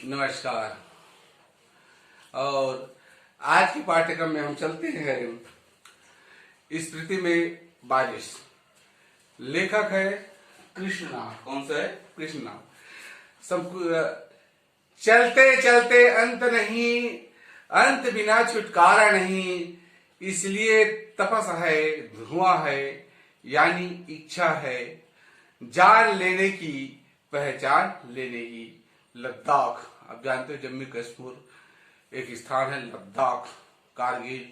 नमस्कार। और आज के पाठ्यक्रम में हम चलते हैं स्मृति में बारिश। लेखक है कृष्णा। कौन सा है? कृष्णा। सब चलते चलते अंत नहीं, अंत बिना छुटकारा नहीं, इसलिए तपस है, धुआं है, यानी इच्छा है, जान लेने की, पहचान लेने की। लद्दाख, आप जानते हो जम्मू कश्मीर एक स्थान है लद्दाख, कारगिल,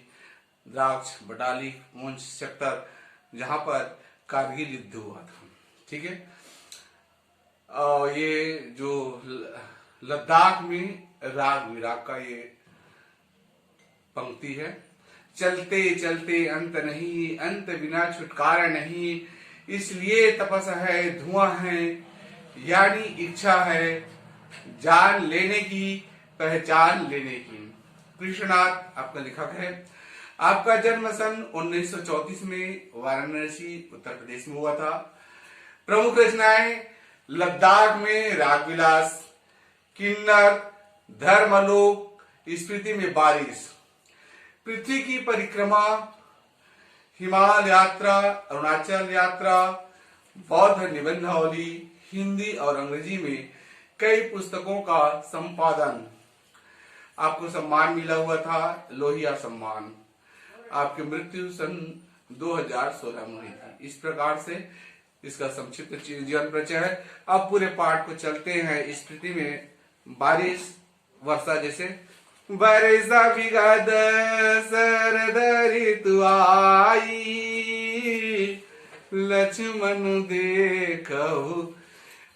द्राक्ष, बटाली, पूंछ सेक्टर, जहां पर कारगिल युद्ध हुआ था। ठीक है। और ये जो लद्दाख में राग विराग का ये पंक्ति है। चलते चलते अंत नहीं, अंत बिना छुटकारा नहीं, इसलिए तपस है, धुआं है, यानी इच्छा है, जान लेने की, पहचान लेने की। कृष्णनाथ आपका लेखक है। आपका जन्म सन 1934 में वाराणसी उत्तर प्रदेश में हुआ था। प्रमुख रचनाएं लद्दाख में राग विलास, किन्नर, धर्मलोक, स्मृति में बारिश, पृथ्वी की परिक्रमा, हिमालय यात्रा, अरुणाचल यात्रा, बौद्ध निबंधावली, हिंदी और अंग्रेजी में कई पुस्तकों का संपादन। आपको सम्मान मिला हुआ था, लोहिया सम्मान। आपकी मृत्यु सन 2016 में हुई थी। इस प्रकार से इसका संक्षिप्त जीवन परिचय है। अब पूरे पाठ को चलते हैं। स्मृति में बारिश, वर्षा जैसे बरसा बिगद सरदरी तु आई, लक्ष्मण देखहु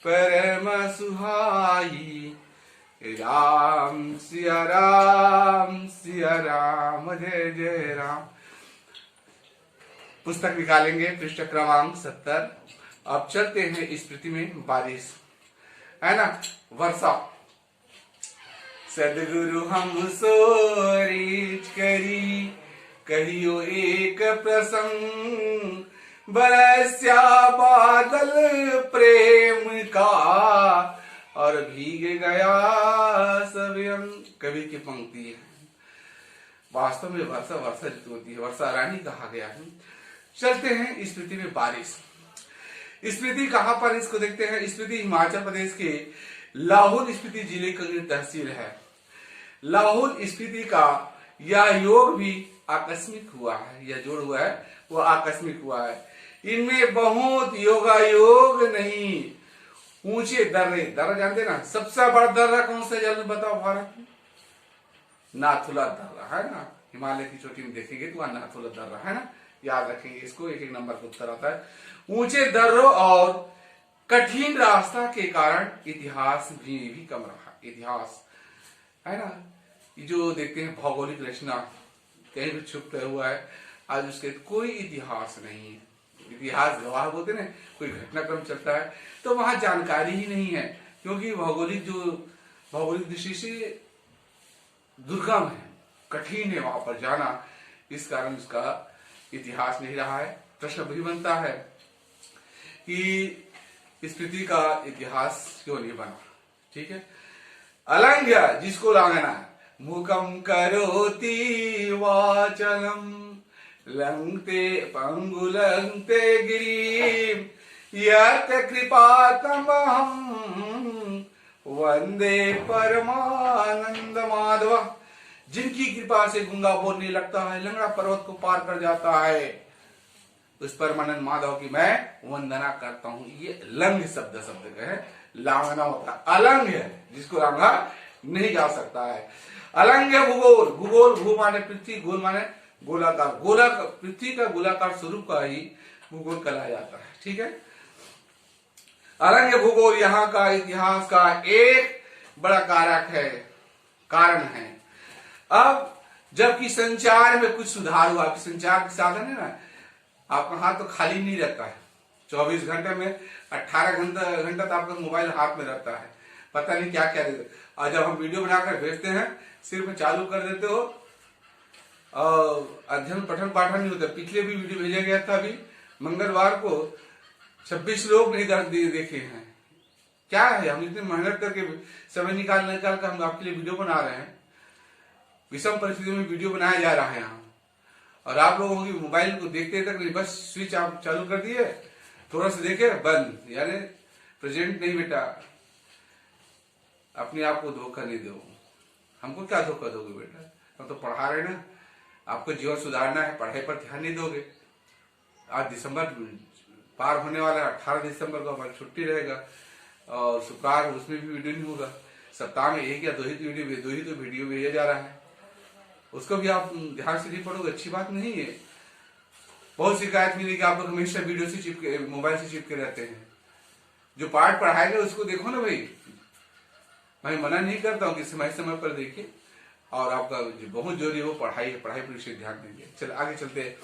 परम सुहाई, राम सिया राम सिया राम जय जय राम। पुस्तक निकालेंगे, पृष्ठ क्रमांक 70। अब चलते हैं स्मृति में बारिश, है ना। वर्षा। सदगुरु हम सोरीच करी, कहियो एक प्रसंग, बरस्या बादल प्रेम का, और भीग गया सब अंग। कवि की पंक्ति है। वास्तव में वर्षा वर्षा ऋतु होती है, वर्षा रानी कहा गया है। चलते हैं स्मृति में बारिश। स्मृति कहां पर, इसको देखते हैं। स्मृति हिमाचल प्रदेश के लाहौल स्पीति जिले की तहसील है। लाहौल स्पीति का यह योग भी आकस्मिक हुआ है, यह जोड़ हुआ है वो आकस्मिक हुआ है। इनमें बहुत योगायोग नहीं, ऊंचे दर्रे, दर्रा जानते ना, सबसे बड़ा दर्रा कौन सा जल बताओ भारत में? नाथुला दर्रा, है ना। हिमालय की चोटी में देखेंगे तो वहां नाथुला दर्रा है ना, याद रखेंगे इसको, एक एक नंबर का उत्तर आता है। ऊंचे दर्रों और कठिन रास्ता के कारण इतिहास भी कम रहा। इतिहास है ना, जो देखते हैं भौगोलिक रचना कहीं भी छुपा हुआ है, आज उसके कोई इतिहास नहीं है। इतिहास गवाह बोलते ना, कोई घटनाक्रम चलता है तो वहां जानकारी ही नहीं है, क्योंकि भौगोलिक दृष्टि से दुर्गम है, कठिन है वहां पर जाना, इस कारण उसका इतिहास नहीं रहा है। प्रश्न भी बनता है कि स्मृति का इतिहास क्यों नहीं बना। ठीक है। अलंघ्य, जिसको लांघना, मुखम करोति वाचलम, लंघते पंगुलंघते गिरिम, यत् कृपातमहं वंदे परमानंद माधव। जिनकी कृपा से गंगा बोलने लगता है, लंगड़ा पर्वत को पार कर जाता है, उस परमानंद माधव की मैं वंदना करता हूं। ये लंघ शब्द का है, लांघना होता है। अलंघ है जिसको लांघा नहीं जा सकता है। अलंघ भूगोल, भूगोल, भू माने पृथ्वी, गोल माने गोलाकार, पृथ्वी का गोलाकार स्वरूप का ही भूगोल कहलाया जाता है। ठीक है। अलंघ भूगोल यहाँ का इतिहास का एक बड़ा कारक है, कारण है। अब जबकि संचार में कुछ सुधार हुआ, संचार के साधन है ना, आपका हाथ तो खाली नहीं रहता है। 24 घंटे में 18 घंटा तो आपका मोबाइल हाथ में रहता है, पता नहीं क्या क्या देते। और जब हम वीडियो बनाकर भेजते हैं, सिर्फ चालू कर देते हो, अध्ययन पठन पाठन नहीं होता। पिछले भी वीडियो भेजा गया था अभी मंगलवार को, 26 लोग नहीं देखे हैं। क्या है, हम इतनी मेहनत करके समय निकाल कर हम आपके लिए वीडियो बना रहे हैं, विषम परिस्थितियों में वीडियो बनाया जा रहा है यहाँ, और आप लोगों की मोबाइल को देखते तक नहीं, बस स्विच आप चालू कर दिए, थोड़ा सा देखे बंद, यानी प्रेजेंट नहीं बेटा, अपने आप को धोखा नहीं दो। हमको क्या धोखा दोगे बेटा, हम तो पढ़ा रहे ना, आपको जीवन सुधारना है, पढ़ाई पर ध्यान नहीं दोगे। आज दिसंबर पार होने वाला है, 18 दिसंबर को हमारी छुट्टी रहेगा, और शुक्रवार उसमें भी वीडियो नहीं होगा, सप्ताह में एक या दो ही तो वीडियो भेजा जा रहा है, उसको भी आप ध्यान से नहीं पढ़ोगे, अच्छी बात नहीं है। बहुत शिकायत मिली कि आप लोग हमेशा वीडियो से चिपके, मोबाइल से चिपके रहते हैं। जो पाठ पढ़ाएगा उसको देखो ना भाई, मैं मना नहीं करता हूँ कि समय समय पर देखिए, और आपका जो बहुत जरूरी हो पढ़ाई है, पढ़ाई पर विषय ध्यान दीजिए। चल आगे चलते हैं।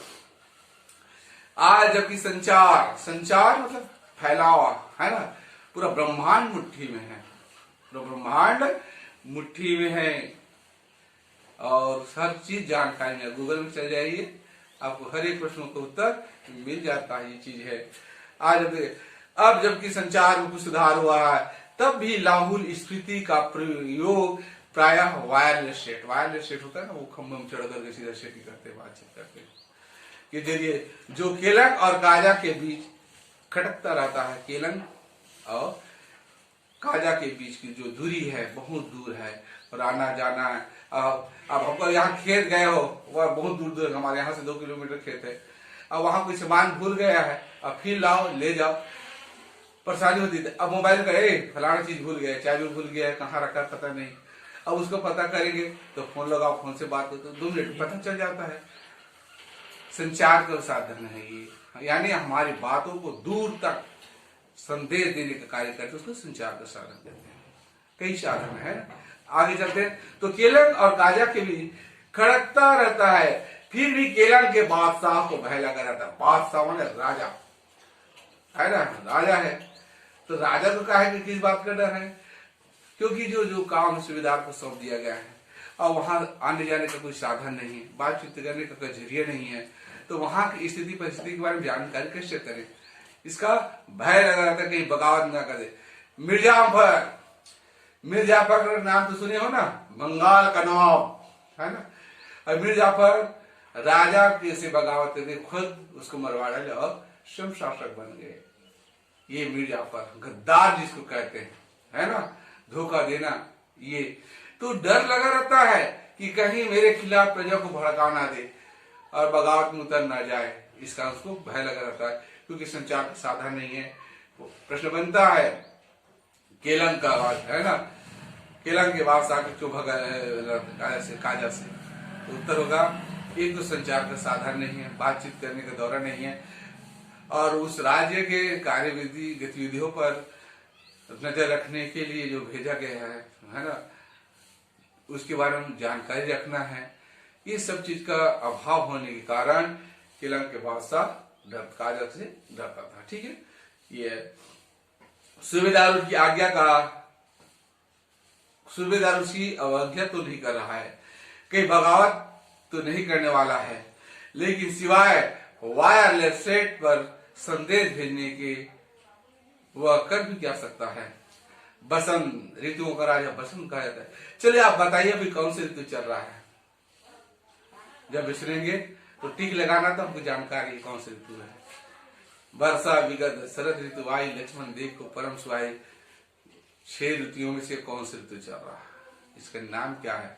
आज जबकि संचार मतलब फैलावा है ना, पूरा ब्रह्मांड मुट्ठी में है, पूरा ब्रह्मांड मुट्ठी में है, और हर चीज जानकारी है, गूगल में चल जाइए, आपको हर एक प्रश्नों का उत्तर मिल जाता है, ये चीज है। आज अब जबकि संचार में कुछ सुधार हुआ है, तब भी लाहुल स्फीति का प्रयोग प्रायः वायरलेस सेट होता है ना, वो खंभे में चढ़ करके सीधा सेट करते हैं, बातचीत करते हैं के जरिए, जो केलंग और काजा के बीच खटकता रहता है। केलंग और काजा के बीच की जो दूरी है बहुत दूर है, और आना जाना है। अब हमको यहाँ खेत गए हो, वह बहुत दूर दूर, हमारे यहाँ से 2 किलोमीटर खेत है, अब वहां कोई सामान भूल गया है, अब फिर लाओ ले जाओ, परेशानी होती है। अब मोबाइल का फलाना चीज भूल गया, चाबी भूल गया, कहाँ रखा पता नहीं, अब उसको पता करेंगे तो फोन लगाओ, फोन से बात करते 2 मिनट पता चल जाता है। संचार का साधन है ये, यानी हमारी बातों को दूर तक संदेश देने का कार्य करते, उसको संचार का साधन कहते हैं। कई साधन है, आगे चलते हैं। तो केलंग और काजा के बीच खड़कता रहता है, फिर भी केलंग के बादशाह को भय लगा रहता है। बादशाह माने राजा है ना, राजा है, तो राजा को कहा है कि किस बात का डर है, क्योंकि जो काम सुविधा को सौंप दिया गया है, और वहां आने जाने का कोई साधन नहीं है, बातचीत करने का कोई जरिया नहीं है, तो वहां की स्थिति परिस्थिति के बारे में जानकारी कैसे करें, इसका भय लगा रहता है कहीं बगावत ना करे। मिर्जाफर का नाम तो सुने हो ना, बंगाल का नवाब है ना, और मिर्जाफर राजा के से बगावत करके खुद उसको मरवा डाले और स्वयं शासक बन गए। ये मिर्जाफर गद्दार जिसको कहते हैं, है ना, धोखा देना, ये तो डर लगा रहता है कि कहीं मेरे खिलाफ प्रजा को भड़का ना दे और बगावत में उतर ना जाए, इसका उसको भय लगा रहता है, क्योंकि संचार का साधन नहीं है। प्रश्न बनता है केलंग का बात है ना, केलंग के बादशाह को क्यों भगा काजा से, तो उत्तर होगा एक तो संचार का साधन नहीं है, बातचीत करने का दौरा नहीं है, और उस राज्य के कार्यविधि गतिविधियों पर नजर रखने के लिए जो भेजा गया है ना, उसके बारे में जानकारी रखना है। ये सब चीज का अभाव होने के कारण केलंग के बादशाह काजा से डरता था। ठीक है, ये सूबेदार की आज्ञा का, सूबेदार उसकी अवज्ञा तो नहीं कर रहा है, कहीं बगावत तो नहीं करने वाला है, लेकिन सिवाय वायरलेस सेट पर संदेश भेजने के वह कर भी क्या सकता है। बसंत, ऋतुओं का राजा बसंत कहा जाता है। चलिए आप बताइए अभी कौन से ऋतु चल रहा है, जब विसरेंगे तो टिक लगाना, तो हमको जानकारी कौन से ऋतु है। वर्षा, विगत, शरद ऋतु आई, लक्ष्मण देव को परम सुहाई, 6 ऋतुओं में से कौन से ऋतु चल रहा है, इसका नाम क्या है,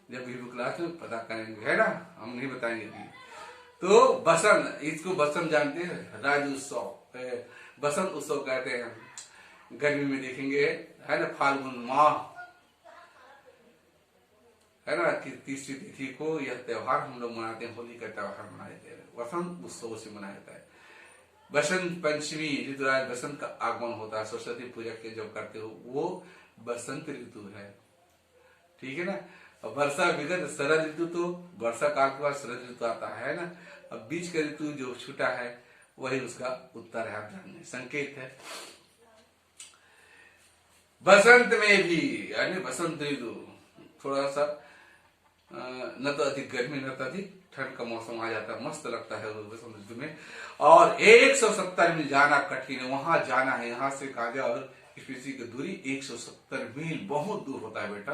जब भी क्लास में पता करेंगे, है ना, हम नहीं बताएंगे अभी। तो बसंत, इसको बसंत जानते हैं, राज्य उत्सव, बसंत उत्सव कहते हैं। गर्मी में देखेंगे है ना, फाल्गुन माह है ना, कि 30वीं तिथि को यह त्योहार हम लोग मनाते हैं, होली का त्योहार मनाए जाते हैं, वसंत उत्सव से मनाया जाता है। बसंत पंचमी, ऋतुराज बसंत का आगमन होता है, सरस्वती पूजा के जब करते हो वो बसंत ऋतु है। ठीक है ना, और वर्षा, विगत, शरद ऋतु, तो वर्षा काल के बाद शरद ऋतु आता है ना, अब बीच का ऋतु जो छूटा है वही उसका उत्तर है, ध्यान संकेत है। बसंत में भी यानी बसंत ऋतु थोड़ा सा न तो अधिक गर्मी न तो अधिक ठंड का मौसम आ जाता है, मस्त लगता है बसंत ऋतु में। और 170 मील जाना कठिन है, वहां जाना है, यहाँ से काजा और स्पीति की दूरी 170 मील बहुत दूर होता है बेटा।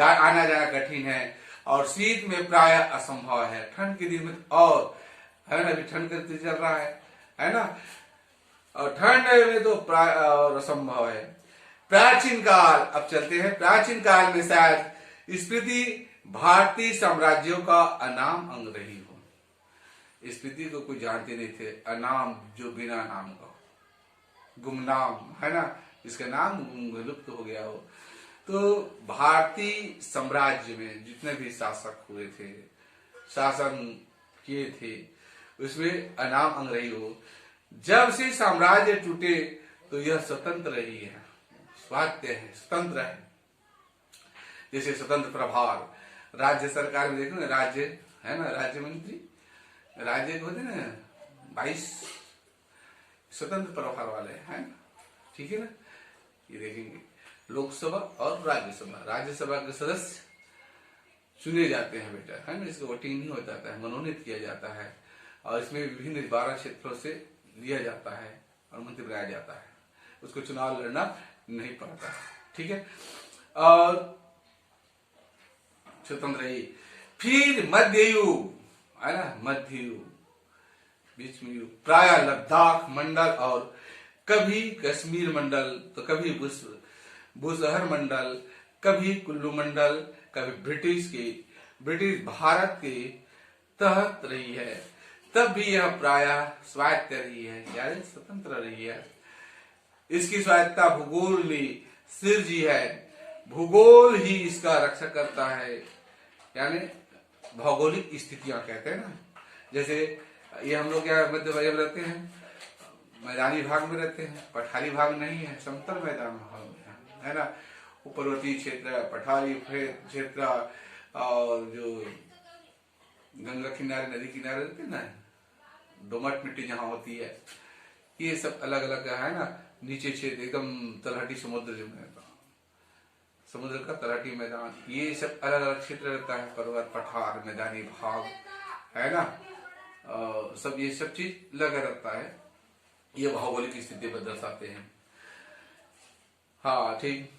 आना जाना कठिन है और शीत में प्राय असंभव है। ठंड के दिन में और है ना, अभी ठंड का दिन चल रहा है ना, और ठंड में तो प्राय और असंभव है। प्राचीन काल, अब चलते हैं प्राचीन काल में शायद स्पीति भारतीय साम्राज्यों का अनाम अंग रही हो। स्पीति को कोई जानते नहीं थे, अनाम जो बिना नाम का, गुमनाम है ना, जिसका नाम विलुप्त हो गया हो। तो भारतीय साम्राज्य में जितने भी शासक हुए थे, शासन किए थे, उसमें अनाम अंग रही हो। जब से साम्राज्य टूटे तो यह स्वतंत्र रही है, स्वायत्त है, स्वतंत्र है। जैसे स्वतंत्र प्रभार, राज्य सरकार में देखो ना, राज्य है ना, राज्य मंत्री, राज्य को होते ना 22 स्वतंत्र प्रभार वाले हैं, ठीक है ना। ये देखेंगे लोकसभा और राज्यसभा, राज्यसभा के सदस्य चुने जाते हैं बेटा, है ना, इसको वोटिंग नहीं हो जाता है, मनोनीत किया जाता है और इसमें विभिन्न 12 क्षेत्रों से लिया जाता है और मंत्री बनाया जाता है, उसको चुनाव लड़ना नहीं पड़ता है, ठीक है। और स्वतंत्र रही। फिर मध्य युग है ना, मध्य युग, बीच में युग, प्राय लद्दाख मंडल और कभी कश्मीर मंडल, तो कभी बुशहर मंडल, कभी कुल्लू मंडल, कभी ब्रिटिश भारत के तहत रही है। तब भी यह प्राय स्वायत्त रही है, यानी स्वतंत्र रही है। इसकी स्वायत्तता भूगोल ने सिरजी है, भूगोल ही इसका रक्षा करता है, यानी भौगोलिक स्थितियां कहते हैं ना। जैसे ये हम लोग क्या मध्य में रहते हैं, मैदानी भाग में रहते हैं, पठारी भाग नहीं है, समतल मैदान भाग में है ना। पर्वतीय क्षेत्र, पठारी क्षेत्र और जो गंगा किनारे, नदी किनारे रहते हैं ना, दोमट मिट्टी जहाँ होती है, ये सब अलग अलग है ना। नीचे क्षेत्र एकदम तलहटी समुद्र जो है, समुद्र का तलहटी मैदान, ये सब अलग अलग क्षेत्र रहता है, पर्वत, पठार, मैदानी भाग है ना, सब ये सब चीज लगा रहता है। ये भौगोलिक स्थिति पर दर्शाते हैं। हाँ ठीक,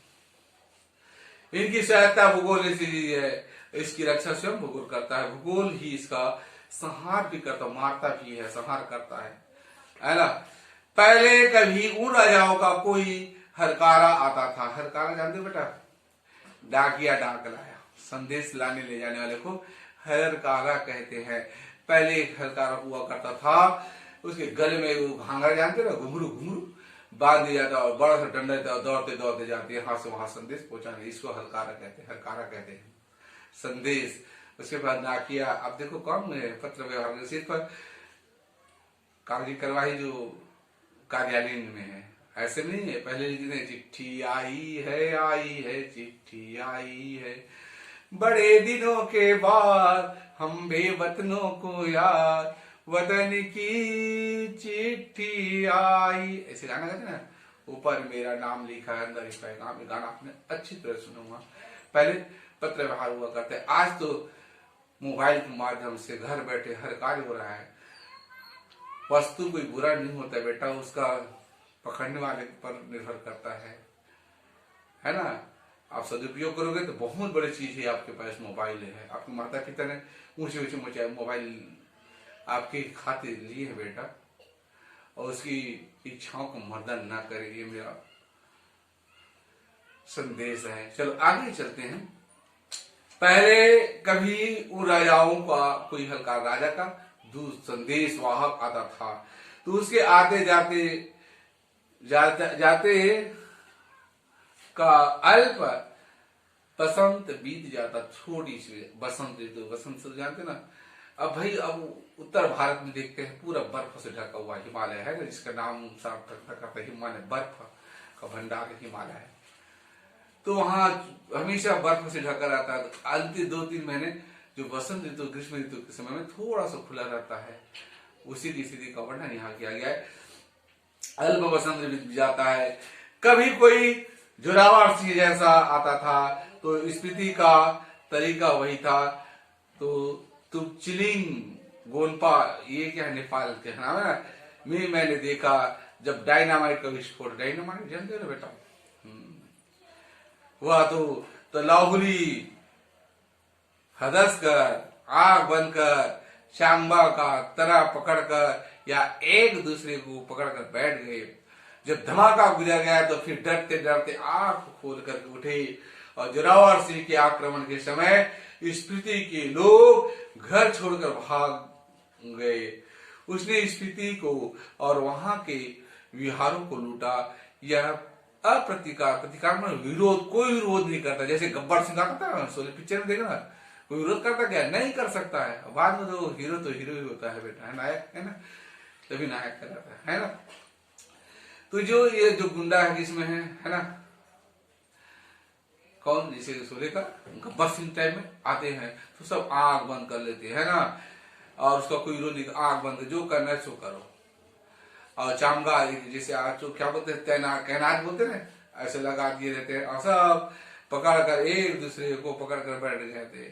इनकी सहायता भूगोल से है, इसकी रक्षा स्वयं भूगोल करता है। भूगोल ही इसका संहार भी करता, मारता भी है, संहार करता है ना। पहले कभी उन राजाओं का कोई हरकारा आता था, हरकारा जानते हो बेटा, डाकिया डाक लाया, संदेश लाने ले जाने वाले को हरकारा कहते हैं। पहले एक हरकारा हुआ करता था, उसके गले में वो घांघरा जानते हो ना, घुंघरू बांध दिया जाता और बड़ा सा डंडा देता और दौड़ते दौड़ते जाते यहाँ से वहां संदेश पहुंचाने, इसको हरकारा कहते हैं, संदेश। उसके बाद डाकिया, अब देखो कौन है, पत्र व्यवहार सिर्फ कागजी कार्यवाही जो कार्यालय में है, ऐसे नहीं है। पहले लिखते हैं चिट्ठी आई है चिट्ठी आई है, बड़े दिनों के बाद हम बेवतनों को यार, वतन की चिट्ठी आई, ऐसे गाना गाते ना, ऊपर मेरा नाम लिखा है अंदर पैगाम। ये गाना आपने अच्छी तरह सुना हुआ। पहले पत्र व्यवहार हुआ करते, आज तो मोबाइल के माध्यम से घर बैठे हर कार्य हो रहा है। वस्तु कोई बुरा नहीं होता बेटा, उसका पकड़ने वाले पर निर्भर करता है ना। आप सदुपयोग करोगे तो बहुत बड़ी चीज है, आपके पास मोबाइल है। आपके माता पिता ने ऊंचे मोबाइल आपके खातिर लिए है बेटा, और उसकी इच्छाओं को मर्दन ना करे, ये मेरा संदेश है। चलो आगे चलते हैं। पहले कभी उन राजाओं का कोई हल्का राजा का दूत संदेश वाहक आता था, तो उसके आते जाते का अल्प बसंत बीत जाता, छोटी सी बसंत ऋतु, बसंत जानते ना। अब भाई अब उत्तर भारत में देखते हैं पूरा बर्फ से ढका हुआ हिमालय है ना, जिसका नाम साफ करता है हिमालय, बर्फ का भंडार हिमालय है। तो वहां हमेशा बर्फ से ढका रहता है। अंतिम 2-3 महीने जो बसंत ऋतु, ग्रीष्म ऋतु के समय में थोड़ा सा खुला रहता है, उसी की स्थिति का वर्णन यहाँ किया गया है। अल्प बसंत बीत जाता है, कभी कोई जोरावर सिंह जैसा आता था, तो स्पीति का तरीका वही था। तो तुपचिलिंग गोनपा, ये क्या नेपाल के नाम है, मैंने देखा जब डायनामाइट का विस्फोट, डायनामाइट जानते हो बेटा, हुआ तो लाहुली हदस कर, आग बंद कर, शाम्बा का तरह पकड़कर या एक दूसरे को पकड़कर बैठ गए। जब धमाका गुजर गया तो फिर डरते डरते आंख खोल कर उठे और जोरावर सिंह के आक्रमण के समय स्पीति के लोग घर छोड़कर भाग गए। उसने स्पीति को और वहां के विहारों को लूटा। यह प्रतिकार में विरोध, कोई विरोध नहीं करता। जैसे गब्बर सिंह का था सोले पिक्चर में देखना, कोई विरोध करता क्या? नहीं कर सकता है। बाद में तो हीरो ही होता है बेटा, है नायक, है ना, तभी नायक कहलाता है ना। तो ये जो गुंडा है किसमें है ना, कौन, जैसे सोले का गब्बर सिंह टाइम में आते हैं तो सब आंख बंद कर लेते हैं ना, और उसका कोई विरोध नहीं, आंख बंद, जो करना है सो करो। और चामगा जैसे आज जो क्या बोलते हैं, कहनाज बोलते हैं, ऐसे लगा दिए रहते हैं और सब पकड़ कर एक दूसरे को पकड़ कर बैठ गए थे।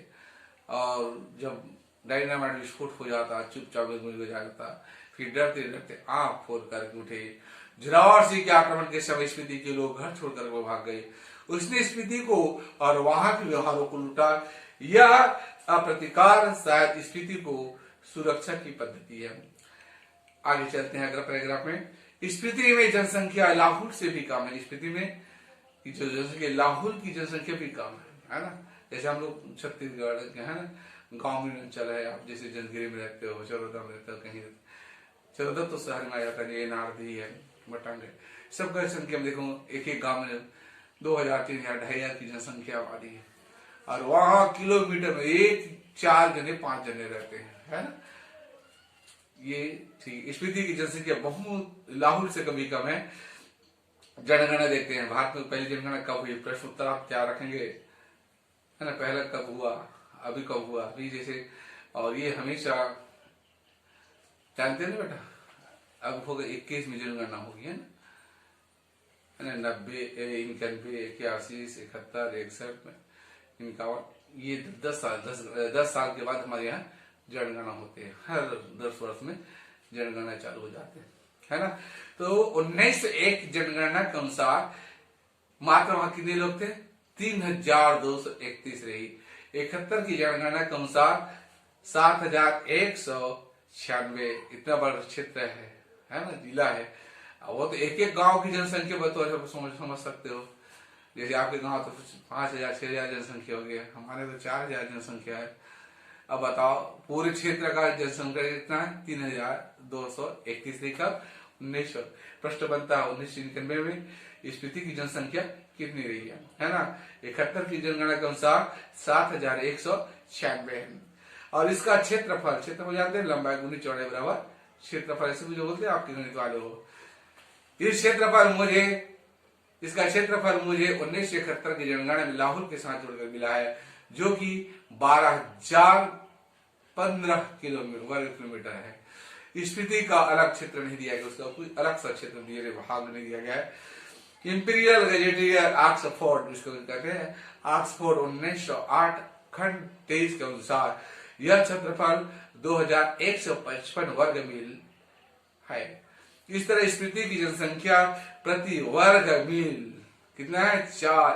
और जब डायनामाइट विस्फोट हो जाता, चुपचाप हो जाता, फिर डरते डरते आंख फोड़ करके उठे। जोरावर सिंह के आक्रमण के समय स्पीति के लोग घर छोड़कर वो भाग गए। उसने स्पीति को और वहां के व्यवहारों को लूटा। यह अप्रतिकार शायद स्पीति को सुरक्षा की पद्धति है। आगे चलते हैं अगला पैराग्राफ में। स्पीति में जनसंख्या लाहौल से भी कम है। स्पीति में जो जनसंख्या, लाहौल की जनसंख्या भी कम है ना। जैसे हम लोग छत्तीसगढ़ के है ना, गांव में चला है, आप जैसे जंजगिरी में रहते हो, चरोदा में रहते हो, कहीं चरोदा तो शहर में आ जाता है, नारदी है, मटंग है, सबका संख्या में देखो एक एक गांव में 2000, 3000, 2500 की जनसंख्या आबादी है। और वहां किलोमीटर में 4 जने 5 जने रहते हैं, है ना। ये ठीक। स्पीति की जनसंख्या बहुत लाहौल से कभी कम है। जनगणना देखते हैं, भारत में पहली जनगणना कब हुई? प्रश्न उत्तर आप क्या रखेंगे, है ना। पहला कब हुआ, अभी कब हुआ, अभी जैसे, और ये हमेशा जानते हैं ना बेटा। अब होगा 21 में जनगणना होगी, है ना। 90, 91, 81, 71, 61 में 51, ये 10 साल के बाद हमारे यहाँ जनगणना होते हैं। हर 10 वर्ष में जनगणना चालू हो जाते हैं, है ना। तो 1901 जनगणना के अनुसार मात्र वहां कितने लोग थे? 3231 रही। 71 की जनगणना के अनुसार 7196, इतना बड़ा क्षेत्र है ना, जिला है। वो तो एक एक गांव की जनसंख्या बतौर समझ सकते हो। जैसे आपके गांव तो 5000, 6000 जनसंख्या हो गया, हमारे तो 4000 जनसंख्या है। अब बताओ पूरे क्षेत्र का जनसंख्या कितना है? 3231। कब? 1900। प्रश्न बनता है 1991 में स्पीति की जनसंख्या कितनी रही है ना। 71 की जनगणना के अनुसार 7196 है। और इसका क्षेत्रफल जानते हैं, लंबाई गुनी चौड़ाई बराबर क्षेत्रफल, ऐसे जो बोलते हैं आपके गणित वाले हो। इसका क्षेत्रफल मुझे 1971 की जनगणना में लाहौल के साथ जोड़कर मिला है, जो कि 12,015 वर्ग किलोमीटर है। स्पीति का अलग क्षेत्र नहीं दिया गया, उसका कोई अलग सा क्षेत्र दिया, भाग नहीं दिया गया है। इंपीरियल गजेटियर ऑक्सफोर्ड, जिसको कहते हैं ऑक्सफोर्ड, 1908 खंड 23 के अनुसार यह क्षेत्रफल 2155 वर्ग मील है। इस तरह स्पीति की जनसंख्या प्रति वर्ग मील कितना है?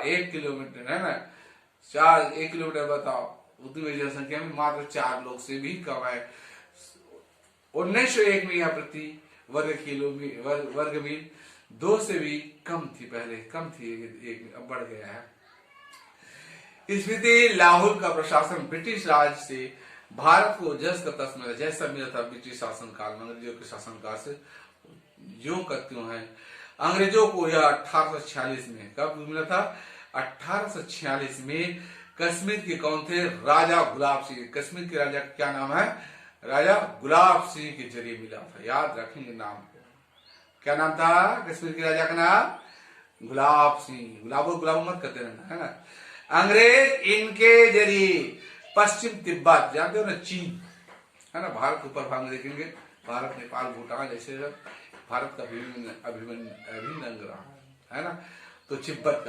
1 किलोमीटर, है ना। 1 किलोमीटर बताओ, उतनी जनसंख्या में मात्र 4 लोग से भी कम है। 1901 में यह प्रति वर्ग मील 2 से भी कम थी, पहले कम थी, अब बढ़ गया है। स्पीति लाहौल का प्रशासन ब्रिटिश राज से भारत को जस का तस मिला, जैसा मिला था ब्रिटिश शासन काल में, अंग्रेजों के शासन काल से जो क्यों है। अंग्रेजों को यह 1846 में कब मिला था? 1846 में कश्मीर के कौन थे? राजा गुलाब सिंह। कश्मीर के राजा क्या नाम है? राजा गुलाब सिंह के जरिए मिला था। याद रखेंगे नाम को। क्या नाम था कश्मीर के राजा का नाम? गुलाब सिंह। गुलाब मत करते रहना, है ना। अंग्रेज इनके जरिए पश्चिम तिब्बत, जानते हो ना, चीन, है ना। भारत के ऊपर भाग में देखेंगे, भारत, नेपाल, भूटान जैसे भारत का अभिन्न अंग रहा है ना। तो तिब्बत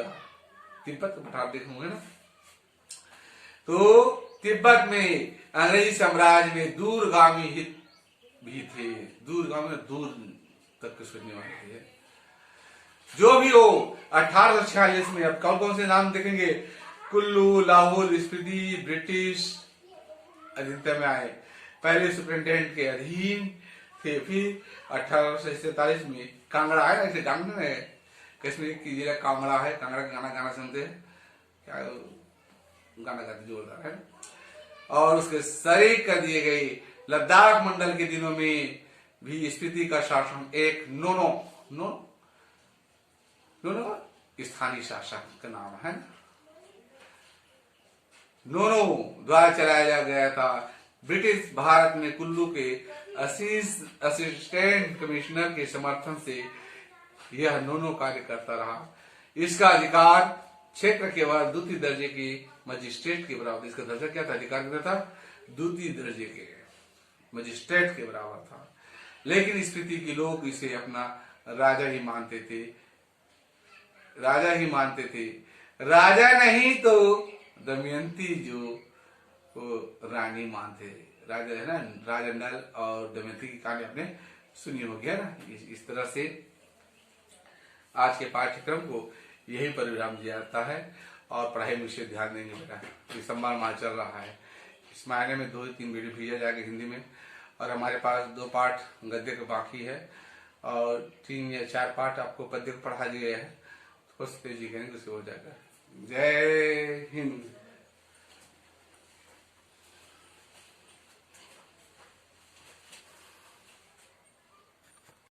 पठार देखोगे ना। तो तिब्बत में अंग्रेजी साम्राज्य में दूरगामी हित भी थे। दूरगामी, दूर तक की सुनने वाली है। जो भी हो, 1846 में अब कौन कौन से नाम देखेंगे, कुल्लू, लाहौल स्पीति ब्रिटिश अधिनता में आए, पहले सुपरिटेंडेंट के अधीन थे। फिर 1847 में कांगड़ा है, ऐसे कांगड़ा है, कश्मीर की जिला कांगड़ा है, कांगड़ा का गाना गाना सुनते हैं, क्या गाना गाते जोरदार है। और उसके शरीक कर दिए गए। लद्दाख मंडल के दिनों में भी स्पीति का शासन एक नोनो स्थानीय शासक का नाम है, नोनो द्वारा चलाया गया था। ब्रिटिश भारत में कुल्लू के असिस्टेंट कमिश्नर के समर्थन से यह नोनो कार्य करता रहा। इसका अधिकार क्षेत्र केवल द्वितीय दर्जे के मजिस्ट्रेट के बराबर, इसका दर्जा क्या था, अधिकार क्या था, द्वितीय दर्जे के मजिस्ट्रेट के बराबर था। लेकिन स्पीति के लोग इसे अपना राजा ही मानते थे, राजा नहीं तो दमयंती जो रानी मानते। राजा है ना, राजा नल और दमयंती की कहानी आपने सुनी होगी है ना। इस तरह से आज के पाठ्यक्रम को यही पर विराम दिया जाता है और पढ़ाई में विषय ध्यान देंगे बेटा। सम्मान माह चल रहा है, इस महीने में 2-3 वीडियो भेजा जाएगा हिंदी में, और हमारे पास 2 पाठ गद्य का बाकी है और 3 या 4 पाठ आपको पद्य को पढ़ा दिए हैं, तो तेजी करेंगे, उसे हो जाएगा। जय हिंद।